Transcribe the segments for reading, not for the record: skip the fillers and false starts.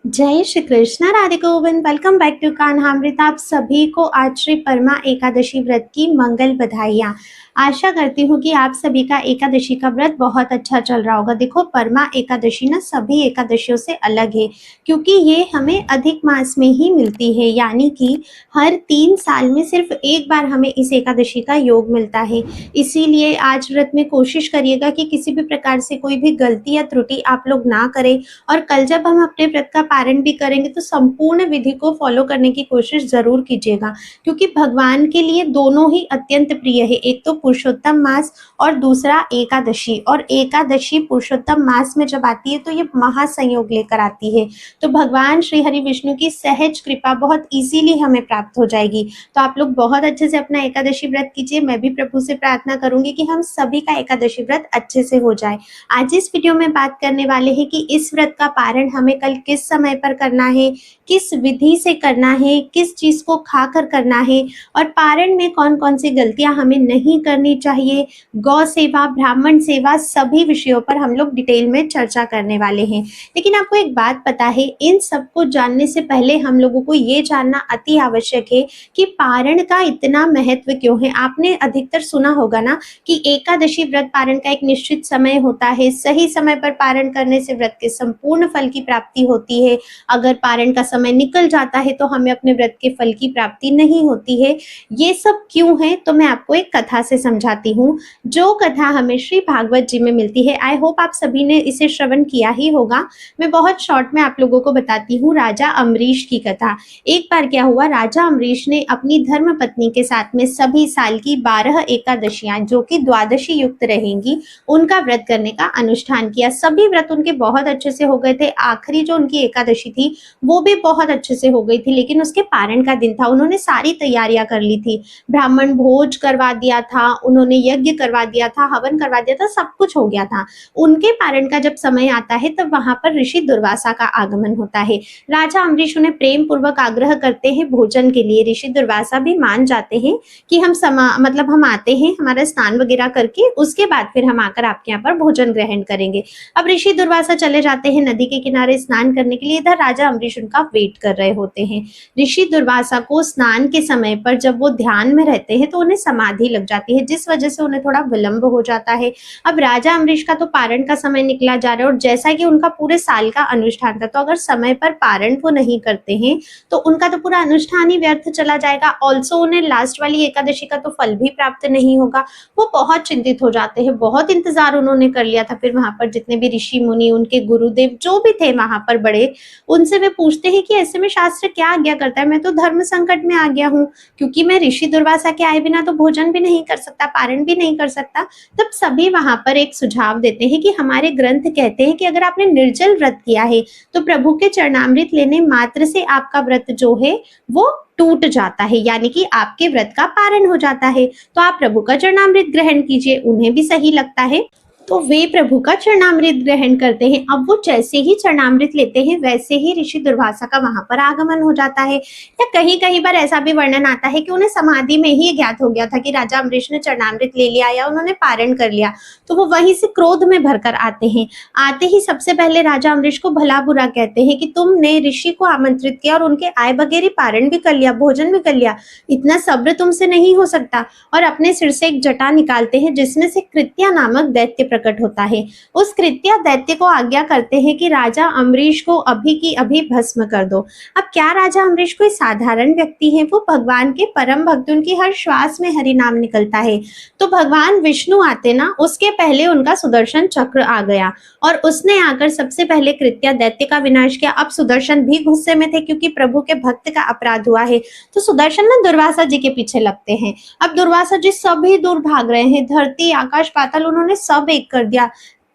जय Shri Krishna, Radhe Govind. Welcome back to Kanhamrit. आप सभी को आज श्री परमा एकादशी व्रत की मंगल बधाइयाँ। आशा करती हूँ कि आप सभी का एकादशी का व्रत बहुत अच्छा चल रहा होगा। देखो, परमा एकादशी ना सभी एकादशियों से अलग है, क्योंकि ये हमें अधिक मास में ही मिलती है, यानी कि हर 3 साल में सिर्फ एक बार हमें इस एकादशी का योग मिलता है। इसीलिए आज व्रत में कोशिश करिएगा कि किसी भी प्रकार से कोई भी गलती या त्रुटि आप लोग ना करें, और कल जब हम अपने व्रत का पारण भी करेंगे तो संपूर्ण विधि को फॉलो करने की कोशिश जरूर कीजिएगा, क्योंकि भगवान के लिए दोनों ही अत्यंत प्रिय है। एक तो पुरुषोत्तम मास और दूसरा एकादशी, और एकादशी पुरुषोत्तम मास में जब आती है तो ये महासंयोग लेकर आती है। तो भगवान श्री हरि विष्णु की सहज कृपा बहुत इजीली हमें प्राप्त हो जाएगी। तो आप लोग बहुत अच्छे से अपना एकादशी व्रत कीजिए। मैं भी प्रभु से प्रार्थना करूंगी कि हम सभी का एकादशी व्रत अच्छे से हो जाए। आज इस वीडियो में बात करने वाले हैं कि इस व्रत का पारण हमें कल किस समय पर करना है, किस विधि से करना है, किस चीज को खाकर करना है, और पारण में कौन कौन सी गलतियां हमें नहीं करनी चाहिए, गौ सेवा, ब्राह्मण सेवा, सभी विषयों पर हम लोग डिटेल में चर्चा करने वाले हैं। लेकिन आपको एक बात पता है, इन सबको जानने से पहले हम लोगों को ये जानना अति आवश्यक है कि पारण का इतना महत्व क्यों है। आपने अधिकतर सुना होगा ना कि एकादशी व्रत पारण का एक निश्चित समय होता है, सही समय पर पारण करने से व्रत के संपूर्ण फल की प्राप्ति होती है। अगर पारण का समय निकल जाता है तो हमें अपने व्रत के फल की प्राप्ति नहीं होती है। ये सब क्यों है, तो मैं आपको एक कथा से समझाती हूँ, जो कथा हमें श्री भागवत जी में मिलती है। आई होप आप सभी ने इसे श्रवण किया ही होगा। मैं बहुत शॉर्ट में आप लोगों को बताती हूँ राजा अम्बरीश की कथा। एक बार क्या हुआ, राजा अम्बरीश ने अपनी धर्म पत्नी के साथ में सभी साल की 12 एकादशियां, जो कि द्वादशी युक्त रहेंगी, उनका व्रत करने का अनुष्ठान किया। सभी व्रत उनके बहुत अच्छे से हो गए थे। आखिरी जो उनकी एकादशी थी वो भी बहुत अच्छे से हो गई थी, लेकिन उसके पारण का दिन था। उन्होंने सारी तैयारियां कर ली थी, ब्राह्मण भोज करवा दिया था, उन्होंने यज्ञ करवा दिया था, हवन करवा दिया था, सब कुछ हो गया था। उनके पारण का जब समय आता है तब वहां पर ऋषि दुर्वासा का आगमन होता है। राजा अम्बरीश उन्हें प्रेम पूर्वक आग्रह करते हैं भोजन के लिए। ऋषि दुर्वासा भी मान जाते हैं कि हम आते हैं, हमारा स्नान वगैरह करके उसके बाद फिर हम आकर आपके यहाँ पर भोजन ग्रहण करेंगे। अब ऋषि दुर्वासा चले जाते हैं नदी के किनारे स्नान करने के लिए। इधर राजा अम्बरीश उनका वेट कर रहे होते हैं। ऋषि दुर्वासा को स्नान के समय पर जब वो ध्यान में रहते हैं तो उन्हें समाधि लग जाती है, जिस वजह से उन्हें थोड़ा विलंब हो जाता है। अब राजा अम्बरीश का तो पारण का समय निकला जा रहा है, और जैसा कि उनका पूरे साल का अनुष्ठान था, तो अगर समय पर पारण वो नहीं करते हैं तो उनका तो पूरा अनुष्ठान ही व्यर्थ चला जाएगा। ऑल्सो उन्हें लास्ट वाली एकादशी का तो फल भी प्राप्त नहीं होगा। वो बहुत चिंतित हो जाते हैं। बहुत इंतजार उन्होंने कर लिया था। फिर वहां पर जितने भी ऋषि मुनि, उनके गुरुदेव जो भी थे वहां पर बड़े, उनसे वे पूछते हैं कि ऐसे में शास्त्र क्या आज्ञा करता है। मैं तो धर्म संकट में आ गया हूँ, क्योंकि मैं ऋषि दुर्वासा के आए बिना तो भोजन भी नहीं कर सकता, पारण भी नहीं कर सकता। तब सभी वहां पर एक सुझाव देते हैं कि हमारे ग्रंथ कहते हैं कि अगर आपने निर्जल व्रत किया है तो प्रभु के चरणामृत लेने मात्र से आपका व्रत जो है वो टूट जाता है, यानी कि आपके व्रत का पारण हो जाता है। तो आप प्रभु का चरणामृत ग्रहण कीजिए। उन्हें भी सही लगता है, तो वे प्रभु का चरणामृत ग्रहण करते हैं। अब वो जैसे ही चरणामृत लेते हैं वैसे ही ऋषि दुर्वासा का वहां पर आगमन हो जाता है। या कहीं कहीं बार ऐसा भी वर्णन आता है कि उन्हें समाधि में ही ज्ञात हो गया था कि राजा अम्बरीश ने चरणामृत ले लिया या उन्होंने पारण कर लिया। तो वो वहीं से क्रोध में भरकर आते हैं। आते ही सबसे पहले राजा अम्बरीश को भला बुरा कहते हैं कि तुमने ऋषि को आमंत्रित किया और उनके आए बगैर पारण भी कर लिया, भोजन भी कर लिया, इतना सब्र तुमसे नहीं हो सकता। और अपने सिर से एक जटा निकालते हैं जिसमें से कृत्या नामक दैत्य प्रकट होता है। उस कृत्या दैत्य को आज्ञा करते हैं कि राजा अम्बरीश को अभी की अभी भस्म कर दो। अब क्या राजा अम्बरीश कोई साधारण व्यक्ति है? वो भगवान के परम भक्त, उनकी हर श्वास में हरि नाम निकलता है। तो भगवान विष्णु आते ना, उसके पहले उनका सुदर्शन चक्र आ गया और उसने आकर सबसे पहले कृत्या दैत्य का विनाश किया। अब सुदर्शन भी गुस्से में थे, क्योंकि प्रभु के भक्त का अपराध हुआ है। तो सुदर्शन ना दुर्वासा जी के पीछे लगते हैं। अब दुर्वासा जी सभी दूर भाग रहे हैं। धरती, आकाश, पाताल उन्होंने सब एक कर दिया।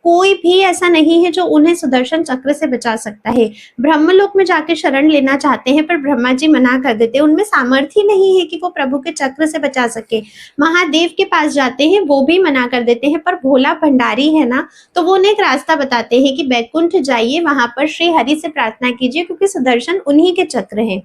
कोई भी ऐसा नहीं है जो उन्हें सुदर्शन चक्र से बचा सकता है। ब्रह्मलोक में जाके शरण लेना चाहते हैं, पर ब्रह्मा जी मना कर देते हैं। उनमें सामर्थ्य नहीं है कि वो प्रभु के चक्र से बचा सके। महादेव के पास जाते हैं, वो भी मना कर देते हैं। पर भोला भंडारी है ना, तो वो उन्हें एक रास्ता बताते हैं कि बैकुंठ जाइए, वहां पर श्री हरि से प्रार्थना कीजिए, क्योंकि सुदर्शन उन्हीं के चक्र है।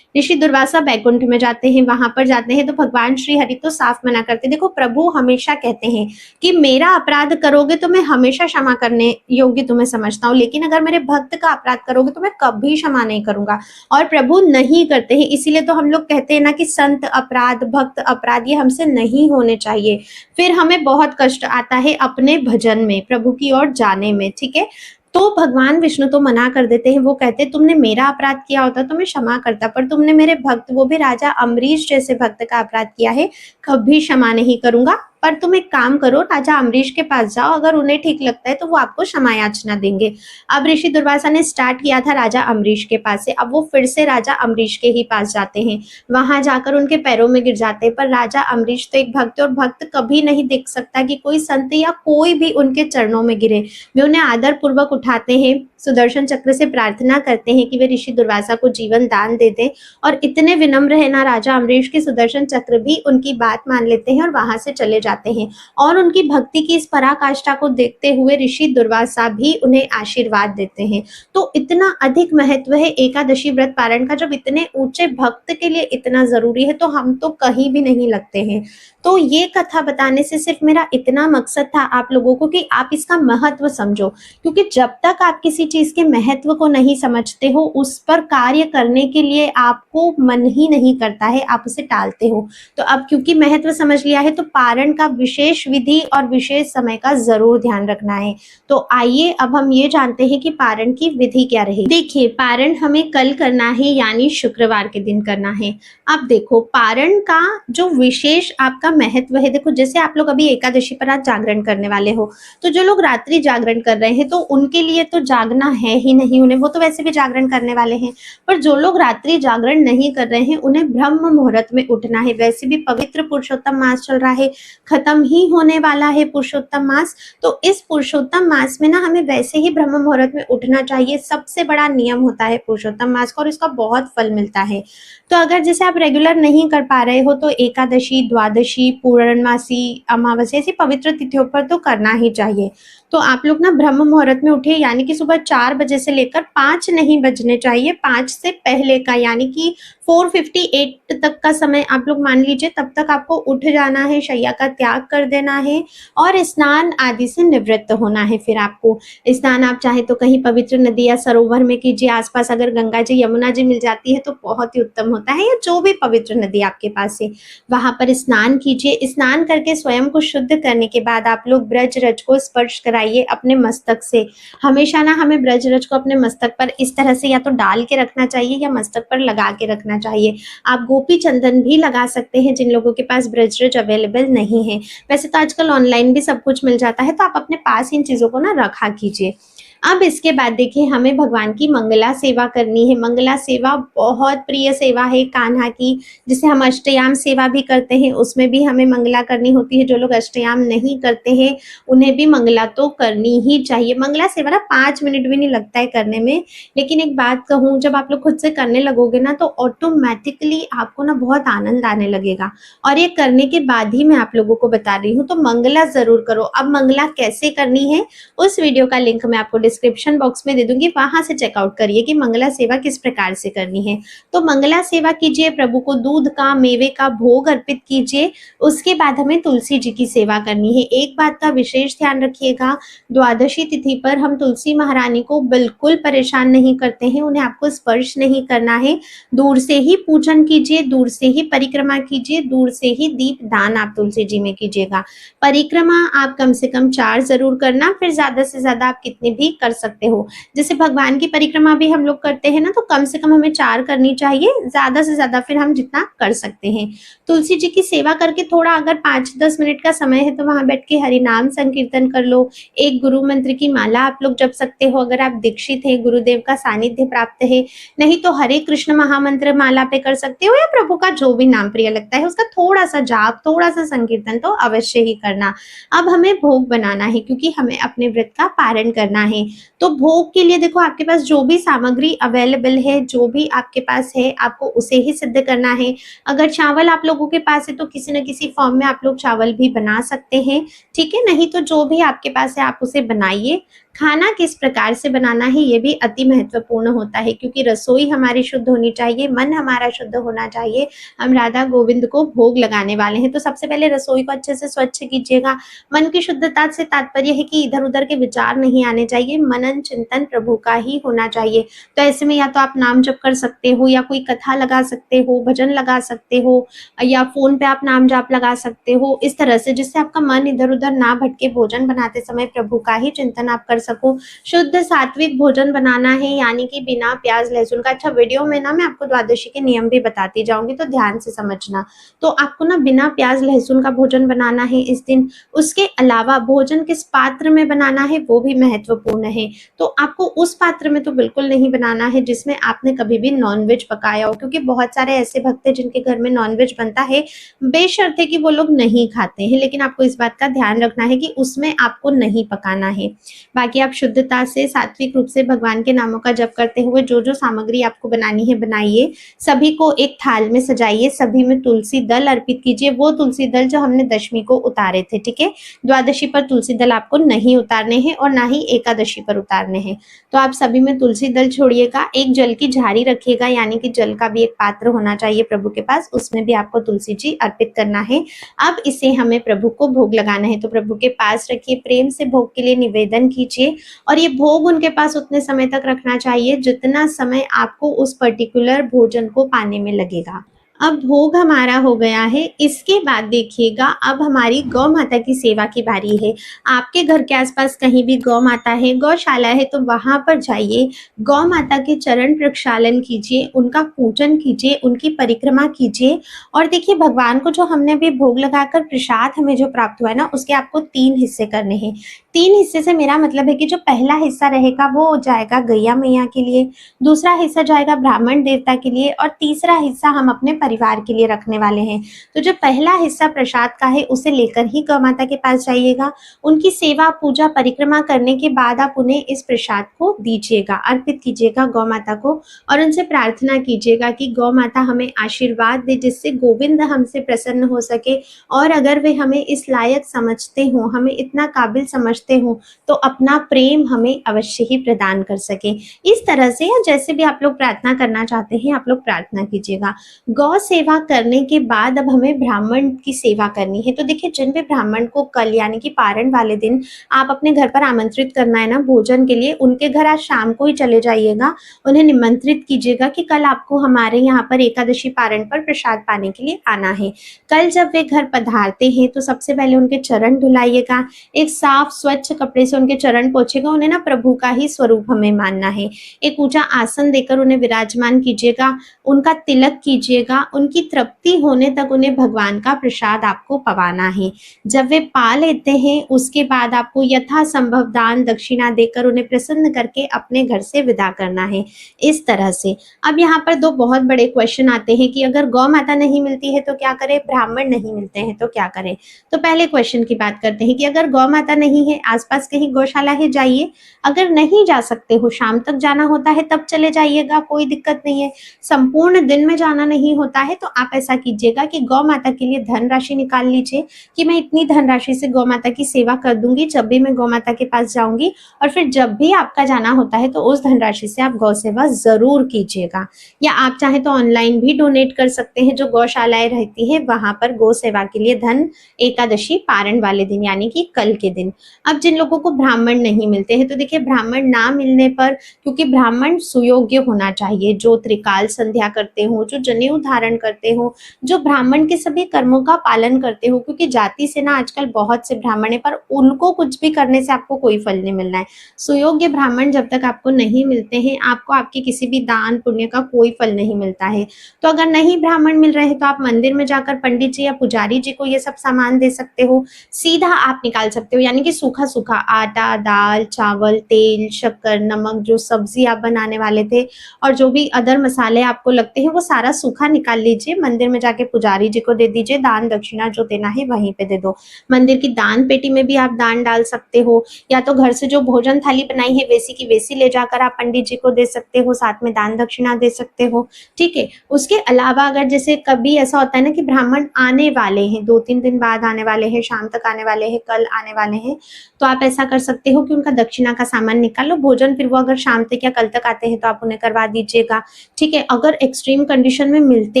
ऋषि दुर्वासा बैकुंठ में जाते हैं, वहां पर जाते हैं तो भगवान श्री हरि तो साफ मना करते हैं। देखो प्रभु हमेशा कहते हैं कि मेरा अपराध करोगे तो मैं हमेशा क्षमा करने योग्य तुम्हें समझता हूँ, लेकिन अगर मेरे भक्त का अपराध करोगे तो मैं कभी क्षमा नहीं करूंगा। और प्रभु नहीं करते हैं, इसीलिए तो हम लोग कहते हैं ना कि संत अपराध, भक्त अपराध ये हमसे नहीं होने चाहिए। फिर हमें बहुत कष्ट आता है अपने भजन में, प्रभु की ओर जाने में। ठीक है, तो भगवान विष्णु तो मना कर देते हैं, वो कहते तुमने मेरा अपराध किया होता तो मैं क्षमा करता, पर तुमने मेरे भक्त, वो भी राजा अम्बरीश जैसे भक्त का अपराध किया है, कभी क्षमा नहीं करूंगा। पर तुम एक काम करो, राजा अम्बरीश के पास जाओ, अगर उन्हें ठीक लगता है तो वो आपको क्षमा याचना देंगे। अब ऋषि दुर्वासा ने स्टार्ट किया था राजा अम्बरीश के पास से, अब वो फिर से राजा अम्बरीश के ही पास जाते हैं, वहां जाकर उनके पैरों में गिर जाते हैं। पर राजा अम्बरीश तो एक भक्त, और भक्त कभी नहीं देख सकता कि कोई संत या कोई भी उनके चरणों में गिरे। वे उन्हें आदर पूर्वक उठाते हैं, सुदर्शन चक्र से प्रार्थना करते हैं कि वे ऋषि दुर्वासा को जीवन दान दे दें, और इतने विनम्र है ना राजा अम्बरीश की सुदर्शन चक्र भी उनकी बात मान लेते हैं और वहां से चले जाते हैं। और उनकी भक्ति की इस पराकाष्ठा को देखते हुए ऋषि दुर्वासा भी उन्हें आशीर्वाद देते हैं। तो इतना अधिक महत्व है एकादशी व्रत पारण का, जब इतने ऊंचे भक्त के लिए इतना जरूरी है तो हम तो कहीं भी नहीं लगते हैं। तो ये कथा बताने से सिर्फ मेरा इतना मकसद था आप लोगों को कि आप इसका महत्व समझो, क्योंकि जब तक आप किसी चीज के महत्व को नहीं समझते हो, उस पर कार्य करने के लिए आपको मन ही नहीं करता है, आप उसे टालते हो। तो अब क्योंकि महत्व समझ लिया है तो पारण का विशेष विधि और विशेष समय का जरूर ध्यान रखना है। तो आइए अब हम ये जानते हैं कि पारण की विधि क्या रहेगी। देखिए, पारण हमें कल करना है, यानी शुक्रवार के दिन करना है। अब देखो, पारण का जो विशेष आपका महत्व है, देखो जैसे आप लोग अभी एकादशी पर आज जागरण करने वाले हो, तो जो लोग रात्रि जागरण कर रहे हैं तो उनके लिए तो जागना है ही नहीं, उन्हें वो तो वैसे भी जागरण करने वाले हैं। पर जो लोग रात्रि जागरण नहीं कर रहे हैं उन्हें ब्रह्म मुहूर्त में उठना है। वैसे भी पवित्र पुरुषोत्तम मास चल रहा है, खत्म ही होने वाला है पुरुषोत्तम मास, तो इस पुरुषोत्तम मास में ना हमें वैसे ही ब्रह्म मुहूर्त में उठना चाहिए। सबसे बड़ा नियम होता है पुरुषोत्तम मास का, और इसका बहुत फल मिलता है। तो अगर जैसे आप रेगुलर नहीं कर पा रहे हो तो एकादशी, द्वादशी, पूर्णमासी, अमावस्या ऐसी पवित्र तिथियों पर तो करना ही चाहिए। तो आप लोग ना ब्रह्म मुहूर्त में उठे, यानी कि सुबह 4 बजे से लेकर 5 नहीं बजने चाहिए, 5 से पहले का, यानी कि 4:58 तक का समय आप लोग मान लीजिए, तब तक आपको उठ जाना है, शैया का त्याग कर देना है और स्नान आदि से निवृत्त होना है। फिर आपको स्नान आप चाहे तो कहीं पवित्र नदी या सरोवर में कीजिए, आसपास अगर गंगा जी, यमुना जी मिल जाती है तो बहुत ही उत्तम होता है, या जो भी पवित्र नदी आपके पास है वहां पर स्नान कीजिए। स्नान करके स्वयं को शुद्ध करने के बाद आप लोग ब्रज रज को स्पर्श कराइए अपने मस्तक से। हमेशा ना हमें ब्रज रज को अपने मस्तक पर इस तरह से या तो डाल के रखना चाहिए या मस्तक पर लगा के रखना चाहिए। आप गोपी चंदन भी लगा सकते हैं जिन लोगों के पास ब्रज रज अवेलेबल नहीं है। वैसे तो आजकल ऑनलाइन भी सब कुछ मिल जाता है, तो आप अपने पास इन चीजों को ना रखा कीजिए। अब इसके बाद देखिए, हमें भगवान की मंगला सेवा करनी है। मंगला सेवा बहुत प्रिय सेवा है कान्हा की, जिसे हम अष्टयाम सेवा भी करते हैं, उसमें भी हमें मंगला करनी होती है। जो लोग अष्टयाम नहीं करते हैं उन्हें भी मंगला तो करनी ही चाहिए। मंगला सेवा ना 5 मिनट भी नहीं लगता है करने में, लेकिन एक बात कहूँ, जब आप लोग खुद से करने लगोगे ना तो ऑटोमेटिकली आपको ना बहुत आनंद आने लगेगा। और ये करने के बाद ही मैं आप लोगों को बता रही हूँ, तो मंगला जरूर करो। अब मंगला कैसे करनी है उस वीडियो का लिंक मैं आपको डिस्क्रिप्शन बॉक्स में दे दूंगी, वहां से चेकआउट करिए कि मंगला सेवा किस प्रकार से करनी है। तो मंगला सेवा कीजिए, प्रभु को दूध का, मेवे का भोग अर्पित कीजिए। उसके बाद हमें तुलसी जी की सेवा करनी है। एक बात का विशेष ध्यान रखिएगा, द्वादशी तिथि पर हम तुलसी महारानी को बिल्कुल परेशान नहीं करते हैं, उन्हें आपको स्पर्श नहीं करना है। दूर से ही पूजन कीजिए, दूर से ही परिक्रमा कीजिए, दूर से ही दीप दान आप तुलसी जी में कीजिएगा। परिक्रमा आप कम से कम 4 जरूर करना, फिर ज्यादा से ज्यादा आप कितने भी कर सकते हो। जैसे भगवान की परिक्रमा भी हम लोग करते हैं ना, तो कम से कम हमें 4 करनी चाहिए, ज्यादा से ज्यादा फिर हम जितना कर सकते हैं। तुलसी जी की सेवा करके थोड़ा अगर 5-10 मिनट का समय है तो वहां बैठ के हरि नाम संकीर्तन कर लो। एक गुरु मंत्र की माला आप लोग जप सकते हो, अगर आप दीक्षित हैं, गुरुदेव का सानिध्य प्राप्त है। नहीं तो हरे कृष्ण महामंत्र माला पे कर सकते हो, या प्रभु का जो भी नाम प्रिय लगता है उसका थोड़ा सा जाप, थोड़ा सा संकीर्तन तो अवश्य ही करना। अब हमें भोग बनाना है, क्योंकि हमें अपने व्रत का पारण करना है। तो भोग के लिए देखो, आपके पास जो भी सामग्री अवेलेबल है, जो भी आपके पास है, आपको उसे ही सिद्ध करना है। अगर चावल आप लोगों के पास है तो किसी न किसी फॉर्म में आप लोग चावल भी बना सकते हैं, ठीक है। नहीं तो जो भी आपके पास है आप उसे बनाइए। खाना किस प्रकार से बनाना है ये भी अति महत्वपूर्ण होता है, क्योंकि रसोई हमारी शुद्ध होनी चाहिए, मन हमारा शुद्ध होना चाहिए। हम राधा गोविंद को भोग लगाने वाले हैं, तो सबसे पहले रसोई को अच्छे से स्वच्छ कीजिएगा। मन की शुद्धता से तात्पर्य है कि इधर उधर के विचार नहीं आने चाहिए, मनन चिंतन प्रभु का ही होना चाहिए। तो ऐसे में या तो आप नाम जप कर सकते हो, या कोई कथा लगा सकते हो, भजन लगा सकते हो, या फोन पे आप नाम जाप लगा सकते हो, इस तरह से, जिससे आपका मन इधर उधर ना भटके, भोजन बनाते समय प्रभु का ही चिंतन आप कर सको। शुद्ध सात्विक भोजन बनाना है, यानी कि बिना प्याज लहसुन का। अच्छा, वीडियो में ना मैं आपको द्वादशी के नियम भी बताती जाऊंगी, तो ध्यान से समझना। तो आपको ना बिना प्याज लहसुन का भोजन बनाना है इस दिन। उसके अलावा भोजन किस पात्र में बनाना है वो भी महत्वपूर्ण है। तो आपको उस पात्र में तो बिल्कुल नहीं बनाना है जिसमें आपने कभी भी नॉनवेज पकाया हो, क्योंकि बहुत सारे ऐसे भक्त हैं जिनके घर में नॉनवेज बनता है, बेशर्ते कि वो लोग नहीं खाते हैं, लेकिन आपको इस बात का ध्यान रखना है कि उसमें आपको नहीं पकाना है। बाकी आप शुद्धता से सात्विक रूप से भगवान के नामों का जप करते हुए जो जो सामग्री आपको बनानी है बनाइए, सभी को एक थाल में सजाइए, सभी में तुलसी दल अर्पित कीजिए, वो तुलसी दल जो हमने दशमी को उतारे थे, ठीक है। द्वादशी पर तुलसी दल आपको नहीं उतारने हैं और ना ही एकादशी पर उतारने हैं। तो आप सभी में तुलसी दल छोड़िएगा, एक जल की झाड़ी रखिएगा, यानी कि जल का भी एक पात्र होना चाहिए प्रभु के पास, उसमें भी आपको तुलसी जी अर्पित करना है। अब इसे हमें प्रभु को भोग लगाना है, तो प्रभु के पास रखिए, प्रेम से भोग के लिए निवेदन कीजिए, और ये भोग उनके पास उतने समय तक रखना चाहिए जितना समय आपको उस पर्टिकुलर भोजन को पाने में लगेगा। अब भोग हमारा हो गया है, इसके बाद देखिएगा अब हमारी गौ माता की सेवा की बारी है। आपके घर के आसपास कहीं भी गौ माता है, गौशाला है, तो वहां पर जाइए, गौ माता के चरण प्रक्षालन कीजिए, उनका पूजन कीजिए, उनकी परिक्रमा कीजिए। और देखिए, भगवान को जो हमने भी भोग लगाकर प्रसाद हमें जो प्राप्त हुआ है ना, उसके आपको 3 हिस्से करने हैं। 3 हिस्से से मेरा मतलब है कि जो पहला हिस्सा रहेगा वो जाएगा गैया मैया के लिए, दूसरा हिस्सा जाएगा ब्राह्मण देवता के लिए, और तीसरा हिस्सा हम अपने परिवार के लिए रखने वाले हैं। तो जो पहला हिस्सा प्रसाद का है उसे लेकर ही गौ माता के पास जाइएगा, उनकी सेवा पूजा परिक्रमा करने के बाद आप उन्हें इस प्रसाद को दीजिएगा, अर्पित कीजिएगा गौ माता को, और उनसे प्रार्थना कीजिएगा कि गौ माता हमें आशीर्वाद दे जिससे गोविंद हमसे प्रसन्न हो सके, और अगर वे हमें इस लायक समझते हो, हमें इतना काबिल समझते हो, तो अपना प्रेम हमें अवश्य ही प्रदान कर सके। इस तरह से, या जैसे भी आप लोग प्रार्थना करना चाहते हैं आप लोग प्रार्थना कीजिएगा। गौ सेवा करने के बाद अब हमें ब्राह्मण की सेवा करनी है। तो देखिए, जिन भी ब्राह्मण को कल यानी कि पारण वाले दिन आप अपने घर पर आमंत्रित करना है ना भोजन के लिए, उनके घर आज शाम को ही चले जाइएगा, उन्हें निमंत्रित कीजिएगा कि कल आपको हमारे यहाँ पर एकादशी पारण पर प्रसाद पाने के लिए आना है। कल जब वे घर पधारते हैं तो सबसे पहले उनके चरण धुलाइएगा, एक साफ स्वच्छ कपड़े से उनके चरण पोंछेगा, उन्हें ना प्रभु का ही स्वरूप हमें मानना है। एक ऊंचा आसन देकर उन्हें विराजमान कीजिएगा, उनका तिलक कीजिएगा, उनकी तृप्ति होने तक उन्हें भगवान का प्रसाद आपको पवाना है। जब वे पा लेते हैं उसके बाद आपको यथासंभव दान दक्षिणा देकर उन्हें प्रसन्न करके अपने घर से विदा करना है। इस तरह से अब यहाँ पर 2 बहुत बड़े क्वेश्चन आते हैं कि अगर गौ माता नहीं मिलती है तो क्या करें, ब्राह्मण नहीं मिलते हैं तो क्या करें। तो पहले क्वेश्चन की बात करते हैं कि अगर गौ माता नहीं है, आसपास कहीं गौशाला है, जाइए। अगर नहीं जा सकते हो, शाम तक जाना होता है तब चले जाइएगा, कोई दिक्कत नहीं है। संपूर्ण दिन में जाना नहीं होता है तो आप ऐसा कीजिएगा कि गौ माता के लिए धनराशि निकाल लीजिए कि मैं इतनी धनराशि से गौ माता की सेवा कर दूंगी जब भी मैं गौ माता के पास जाऊंगी, और फिर जब भी आपका जाना होता है तो उस धनराशि से आप गौ सेवा जरूर कीजिएगा। या आप चाहे तो ऑनलाइन भी डोनेट कर सकते हैं, जो गौशालाएं रहती है वहां पर गौ सेवा के लिए धन एकादशी पारण वाले दिन यानी कि कल के दिन। अब जिन लोगों को ब्राह्मण नहीं मिलते हैं, तो देखिए ब्राह्मण ना मिलने पर, क्योंकि ब्राह्मण सुयोग्य होना चाहिए, जो त्रिकाल संध्या करते हो, जो जनेऊ धारण करते हो, जो ब्राह्मण के सभी कर्मों का पालन करते हो, क्योंकि जाति से ना आजकल बहुत से ब्राह्मण है पर उनको कुछ भी करने से आपको कोई फल नहीं मिलना है। सुयोग्य ब्राह्मण जब तक आपको नहीं मिलते हैं, आपको आपके किसी भी दान पुण्य का कोई फल नहीं मिलता है। तो अगर नहीं ब्राह्मण मिल रहे हैं तो आप मंदिर में जाकर पंडित जी या पुजारी जी को ये सब सामान दे सकते हो, सीधा आप निकाल सकते हो, यानी कि सूखा सूखा आटा, दाल, चावल, तेल, शक्कर, नमक, जो सब्जी आप बनाने वाले थे और जो भी अदर मसाले आपको लगते हैं वो सारा सूखा निकाल निकाल लीजिए, मंदिर में जाके पुजारी जी को दे दीजिए, दान दक्षिणा जो देना है वहीं पे दे दो। मंदिर की दान पेटी में भी आप दान डाल सकते हो, या तो घर से जो भोजन थाली बनाई है वैसी की वैसी ले जाकर आप पंडित जी को दे सकते हो, साथ में दान दक्षिणा दे सकते हो। ठीक है, उसके अलावा अगर जैसे कभी ऐसा होता है ना कि ब्राह्मण आने वाले हैं, 2-3 दिन बाद आने वाले हैं, शाम तक आने वाले हैं, कल आने वाले हैं, तो आप ऐसा कर सकते हो कि उनका दक्षिणा का सामान निकालो, भोजन फिर वो अगर शाम तक या कल तक आते हैं तो आप उन्हें करवा दीजिएगा। ठीक है, अगर एक्सट्रीम कंडीशन में मिलते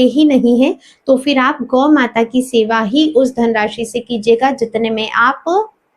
ही नहीं है तो फिर आप गौ माता की सेवा ही उस धनराशि से कीजिएगा जितने में आप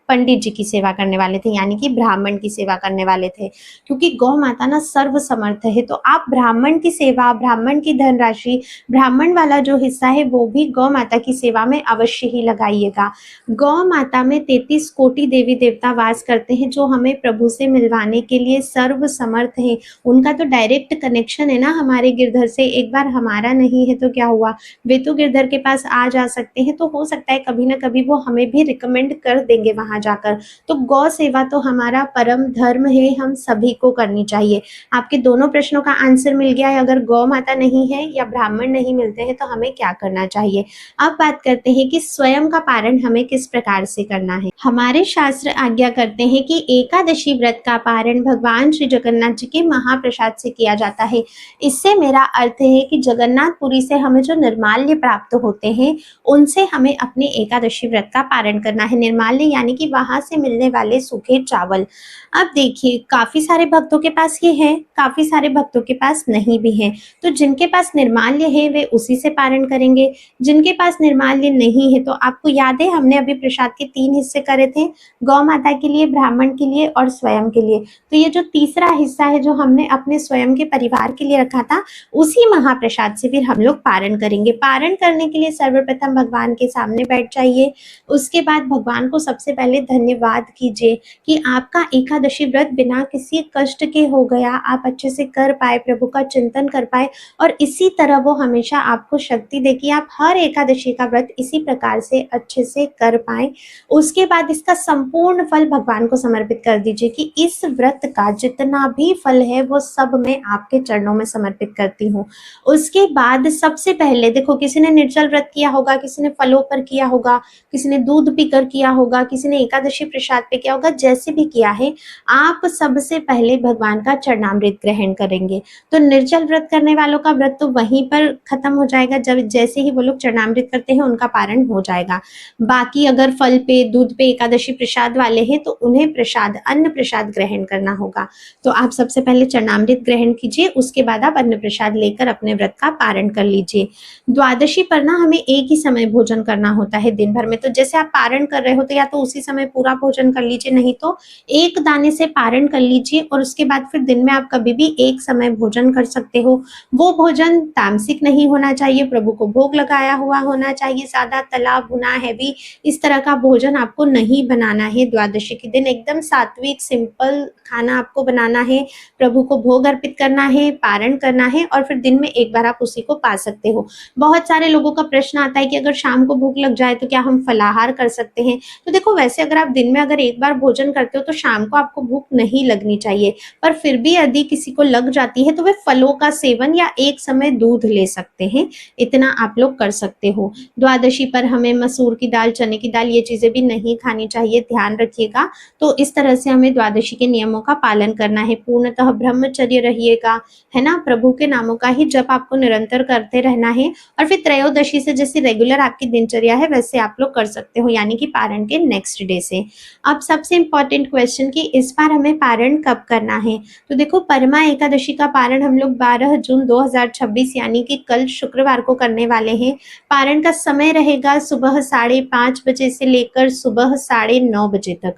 पंडित जी की सेवा करने वाले थे, यानी कि ब्राह्मण की सेवा करने वाले थे, क्योंकि गौ माता ना सर्व समर्थ है। तो आप ब्राह्मण की सेवा, ब्राह्मण की धनराशि, ब्राह्मण वाला जो हिस्सा है वो भी गौ माता की सेवा में अवश्य ही लगाइएगा। गौ माता में 33 कोटि देवी देवता वास करते हैं जो हमें प्रभु से मिलवाने के लिए सर्व समर्थ है। उनका तो डायरेक्ट कनेक्शन है ना हमारे गिरधर से। एक बार हमारा नहीं है तो क्या हुआ, वे तो गिरधर के पास आ जा सकते हैं, तो हो सकता है कभी ना कभी वो हमें भी रिकमेंड कर देंगे वहां जाकर। तो गौ सेवा तो हमारा परम धर्म है, हम सभी को करनी चाहिए। आपके दोनों प्रश्नों का आंसर मिल गया है। अगर गौ माता नहीं है या ब्राह्मण नहीं मिलते हैं तो हमें क्या करना चाहिए। अब बात करते हैं कि स्वयं का पारण हमें किस प्रकार से करना है। हमारे शास्त्र आज्ञा करते हैं कि एकादशी व्रत का पारण भगवान श्री जगन्नाथ जी के महाप्रसाद से किया जाता है। इससे मेरा अर्थ है कि जगन्नाथपुरी से हमें जो निर्माल्य प्राप्त होते हैं उनसे हमें अपने एकादशी व्रत का पारण करना है। निर्माल्य यानी कि वहां से मिलने वाले सूखे चावल। अब देखिए, काफी सारे भक्तों के पास ये है, काफी सारे भक्तों के पास नहीं भी है। तो जिनके पास निर्माल्य है वे उसी से पारण करेंगे। जिनके पास निर्माल्य नहीं है, तो आपको याद है हमने अभी प्रसाद के 3 हिस्से करे थे, गौ माता के लिए, ब्राह्मण के लिए और स्वयं के लिए। तो ये जो तीसरा हिस्सा है जो हमने अपने स्वयं के परिवार के लिए रखा था, उसी महाप्रसाद से फिर हम लोग पारण करेंगे। पारण करने के लिए सर्वप्रथम भगवान के सामने बैठ जाइए। उसके बाद भगवान को सबसे पहले धन्यवाद कीजिए कि आपका एकादशी व्रत बिना किसी कष्ट के हो गया, आप अच्छे से कर पाए, प्रभु का चिंतन कर पाए, और इसी तरह वो हमेशा आपको शक्ति दे कि आप हर एकादशी का व्रत इसी प्रकार से अच्छे से कर पाए। उसके बाद इसका संपूर्ण फल भगवान को समर्पित कर दीजिए कि इस व्रत का जितना भी फल है वो सब मैं आपके चरणों में समर्पित करती हूँ। उसके बाद सबसे पहले देखो, किसी ने निर्जल व्रत किया होगा, किसी ने फलों पर किया होगा, किसी ने दूध पीकर किया होगा, किसी ने एकादशी प्रसाद पे किया होगा, जैसे भी किया है आप सबसे पहले भगवान का चरणामृत ग्रहण करेंगे। तो निर्जल व्रत करने वालों का व्रत तो वहीं पर खत्म हो जाएगा, जब जैसे ही वो लोग चरणामृत करते हैं उनका पारण हो जाएगा। बाकी अगर फल पे, दूध पे एकादशी प्रसाद वाले हैं तो उन्हें प्रसाद, अन्न प्रसाद ग्रहण करना होगा। तो आप सबसे पहले चरणामृत ग्रहण कीजिए, उसके बाद आप अन्न प्रसाद लेकर अपने व्रत का पारण कर लीजिए। द्वादशी पर ना हमें एक ही समय भोजन करना होता है दिन भर में। तो जैसे आप पारण कर रहे हो तो या तो उसी समय पूरा भोजन कर लीजिए, नहीं तो एक दाने से पारण कर लीजिए, और उसके बाद फिर दिन में आप कभी भी एक समय भोजन कर सकते हो। वो भोजन तामसिक नहीं होना चाहिए, प्रभु को भोग लगाया हुआ होना चाहिए, सादा तला भुना हैवी इस तरह का भोजन आपको नहीं बनाना है। द्वादशी के दिन एकदम सात्विक सिंपल खाना आपको बनाना है, प्रभु को भोग अर्पित करना है, पारण करना है, और फिर दिन में एक बार आप उसी को पा सकते हो। बहुत सारे लोगों का प्रश्न आता है कि अगर शाम को भूख लग जाए तो क्या हम फलाहार कर सकते हैं। तो देखो, वैसे अगर आप दिन में अगर एक बार भोजन करते हो तो शाम को आपको भूख नहीं लगनी चाहिए, पर फिर भी यदि किसी को लग जाती है तो वे फलों का सेवन या एक समय दूध ले सकते हैं, इतना आप लोग कर सकते हो। द्वादशी पर हमें मसूर की दाल, चने की दाल, ये चीजें भी नहीं खानी चाहिए, ध्यान रखिएगा। तो इस तरह से हमें द्वादशी के नियमों का पालन करना है। पूर्णतः ब्रह्मचर्य रहिएगा, है ना, प्रभु के नामों का ही जप आपको निरंतर करते रहना है। और फिर त्रयोदशी से जैसे रेगुलर आपकी दिनचर्या है वैसे आप लोग कर सकते हो, यानी कि पारण के नेक्स्ट डे से। अब सबसे इंपॉर्टेंट क्वेश्चन कि इस बार हमें पारण कब करना है। तो देखो, परमा एकादशी का पारण हम लोग 12 जून 2026 यानी कि कल शुक्रवार को करने वाले हैं। पारण का समय रहेगा सुबह 5:30 बजे से लेकर सुबह 9:30 बजे तक।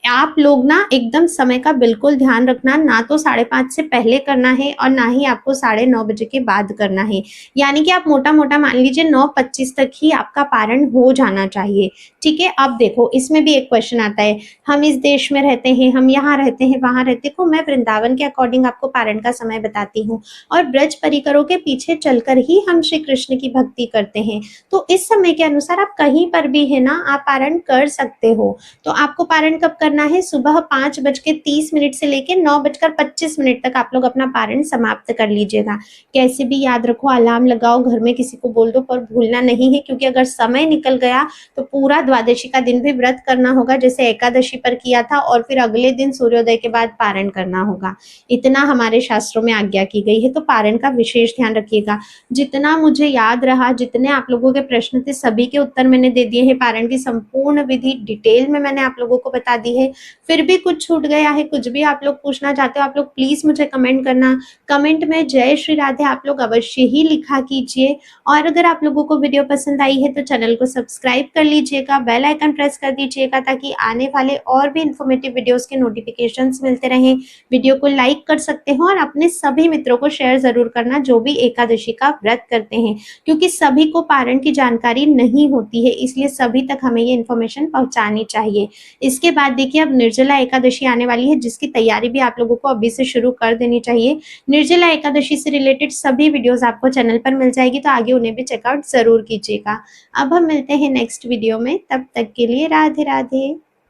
आप लोग ना एकदम समय का बिल्कुल ध्यान रखना, ना तो 5:30 से पहले करना है और ना ही आपको 9:30 बजे के बाद करना है। यानी कि आप मोटा मोटा मान लीजिए 9:25 तक ही आपका पारण हो जाना चाहिए। ठीक है, अब देखो इसमें भी एक क्वेश्चन आता है, हम इस देश में रहते हैं, हम यहाँ रहते हैं, वहां रहते हैं। मैं वृंदावन के अकॉर्डिंग आपको पारण का समय बताती हूँ, और ब्रज परिकरों के पीछे चलकर ही हम श्री कृष्ण की भक्ति करते हैं। तो इस समय के अनुसार आप कहीं पर भी है ना, आप पारण कर सकते हो। तो आपको पारण कब करना है सुबह 5:30 से लेके 9:25 तक आप लोग अपना पारण समाप्त कर लीजिएगा। कैसे भी याद रखो, अलार्म लगाओ, घर में किसी को बोल दो, पर भूलना नहीं है, क्योंकि अगर समय निकल गया तो पूरा द्वादशी का दिन भी व्रत करना होगा, जैसे एकादशी पर किया था, और फिर अगले दिन सूर्योदय के बाद पारण करना होगा। इतना हमारे शास्त्रों में आज्ञा की गई है, तो पारण का विशेष ध्यान रखिएगा। जितना मुझे याद रहा, जितने आप लोगों के प्रश्न थे, सभी के उत्तर मैंने दे दिए हैं। पारण की संपूर्ण विधि डिटेल में मैंने आप लोगों को बता दी है। फिर भी कुछ छूट गया है, कुछ भी आप लोग पूछना चाहते हो, आप लोग प्लीज मुझे कमेंट करना। कमेंट में जय श्री राधे आप लोग अवश्य ही लिखा कीजिए। और अगर आप लोगों को वीडियो पसंद आई है तो चैनल को सब्सक्राइब कर लीजिएगा, बेल आइकन प्रेस कर दीजिएगा, ताकि आने वाले और भी इन्फॉर्मेटिव वीडियोस के नोटिफिकेशंस मिलते रहें। वीडियो को लाइक कर सकते हो और अपने सभी मित्रों को शेयर जरूर करना जो भी एकादशी का व्रत करते हैं, क्योंकि सभी को पारण की जानकारी नहीं होती है, इसलिए सभी तक हमें ये इन्फॉर्मेशन पहुंचानी चाहिए। इसके बाद देखिए, अब निर्जला एकादशी आने वाली है, जिसकी तैयारी भी आप लोगों को अभी से शुरू कर देनी चाहिए। निर्जला एकादशी से रिलेटेड सभी वीडियोस आपको चैनल पर मिल जाएगी, तो आगे उन्हें भी चेकआउट जरूर कीजिएगा। अब हम मिलते हैं नेक्स्ट वीडियो में, तब तक के लिए राधे राधे।